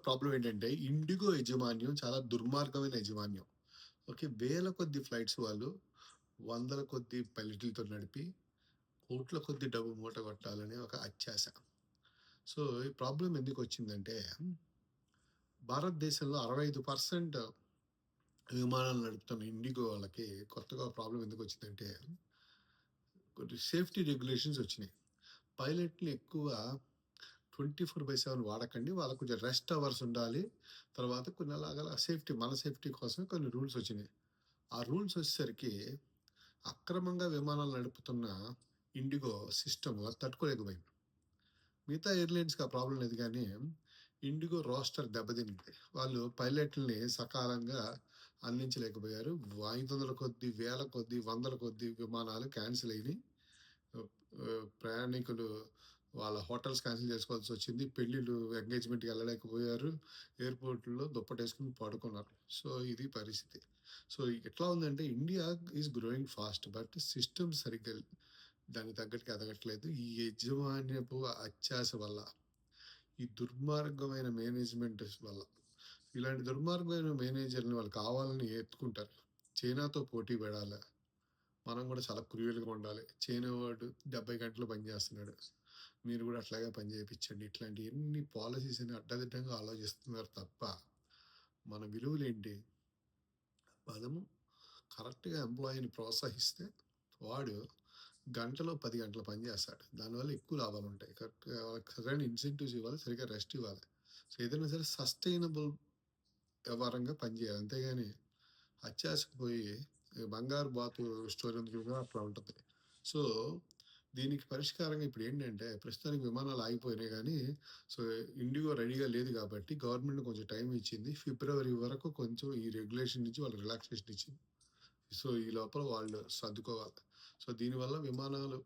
Problem ఏంటంటే, IndiGo యాజమాన్యం చాలా దుర్మార్గమైన యాజమాన్యం. ఓకే. వేల కొద్దీ ఫ్లైట్స్ వాళ్ళు వందల కొద్దీ పైలట్‌లతో నడిపి, కోట్ల కొద్దీ డబ్బు మూట కొట్టాలనే ఒక అత్యాశ. సో, ఈ ప్రాబ్లమ్ ఎందుకొచ్చిందంటే, భారతదేశంలో 65% విమానాలు నడుపుతున్న ఇండిగో వాళ్ళకి కొత్తగా ప్రాబ్లమ్ ఎందుకొచ్చిందంటే, కొన్ని సేఫ్టీ రెగ్యులేషన్స్ వచ్చినాయి. పైలట్‌ని ఎక్కువ 24/7 వాడకండి. వాళ్ళకి కొంచెం రెస్ట్ అవర్స్ ఉండాలి. తర్వాత కొన్ని అలాగలా సేఫ్టీ మన సేఫ్టీ కోసమే కొన్ని రూల్స్ వచ్చినాయి. ఆ రూల్స్ వచ్చేసరికి అక్రమంగా విమానాలు నడుపుతున్న ఇండిగో సిస్టమ్ అది తట్టుకోలేకపోయింది. మిగతా ఎయిర్‌లైన్స్‌కి ఆ ప్రాబ్లమ్ లేదు గానీ, ఇండిగో రోస్టర్ దెబ్బతినింది. వాళ్ళు పైలట్‌లని సకాలంగా అందించలేకపోయారు. 500 కొద్దీ, వేల కొద్దీ, వందల కొద్దీ విమానాలు క్యాన్సిల్ అయినియి. ప్రయాణికులు వాళ్ళ హోటల్స్ క్యాన్సిల్ చేసుకోవాల్సొచ్చింది. పెళ్ళిళ్ళు, ఎంగేజ్‌మెంట్‌కి ఎళ్ళలేకపోయారు. ఎయిర్‌పోర్ట్‌లో దుప్పటేసుకొని పడుకున్నారు. సో, ఇది పరిస్థితి. సో, ఎట్లా ఉందంటే India is growing fast. But system సరిగ్గా దానికి తగ్గట్టుగా ఎదగట్లేదు. ఈ యజమాన్యపు అత్యాస వల్ల, ఈ దుర్మార్గమైన మేనేజ్‌మెంట్ వల్ల. ఇలాంటి దుర్మార్గమైన మేనేజర్‌ని వాళ్ళు కావాలని ఎత్తుకుంటారు. చైనాతో పోటీ పడాలా? మనం కూడా చాలా క్రూయల్‌గా ఉండాలి. చైనా వాడు 70 గంటలు పని చేస్తున్నాడు. మీరు కూడా అట్లాగే పని చేపించండి. ఇట్లాంటి ఎన్ని పాలిసీస్ అని అడ్డదిడ్డంగా ఆలోచిస్తున్నారు తప్ప, మన విలువలేంటి? మనము కరెక్ట్‌గా ఎంప్లాయీని ప్రోత్సహిస్తే వాడు గంటలో 10 గంటలు పని చేస్తాడు. దానివల్ల ఎక్కువ లాభాలుంటాయి. కరెక్ట్‌గా వాళ్ళకి సరైన ఇన్సెంటివ్స్ ఇవ్వాలి. సరిగ్గా రెస్ట్ ఇవ్వాలి. సో, ఏదైనా సరే సస్టైనబుల్ వ్యవహారంగా పనిచేయాలి. అంతేగాని అత్యాశకు పోయి బంగారు బాతు స్టోరీ ఉంది చూసారా అట్లా ఉంటది. సో, దీనికి పరిష్కారంగా ఇప్పుడేంటంటే, ప్రస్తుతానికి విమానాలు ఆగిపోయినాయి గానీ, సో, ఇండిగో రెడీగా లేదు గాబట్టి, గవర్నమెంట్ కొంచెం టైం ఇచ్చింది. ఫిబ్రవరి వరకు కొంచెం ఈ రెగ్యులేషన్ నుంచి వాళ్ళకి రిలాక్సేషన్ ఇచ్చింది. సో, ఈ లోపల వాళ్ళు సర్దుకోవాలి. సో, దీనివల్ల విమానాలు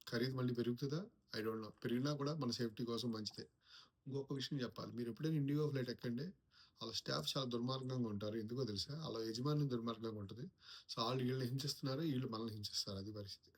ఖరీదు మళ్ళీ పెరుగుతదా? I don't know. పెరిగినా కూడా మన సేఫ్టీ కోసం మంచిదే. ఇంకొక విషయం చెప్పాలి. మీరెప్పుడైనా ఇండిగో ఫ్లైట్ ఎక్కండి. ఆళ్ళ స్టాఫ్ చాలా దుర్మార్గంగా ఉంటారు. ఎందుకో తెలుసా? ఆళ్ళ యజమాని దుర్మార్గంగా ఉంటది. సో, ఆళ్ళు ఈళ్ళని హింసిస్తున్నారు. ఈళ్ళు మనల్ని హింసిస్తారు. అది పరిస్థితి.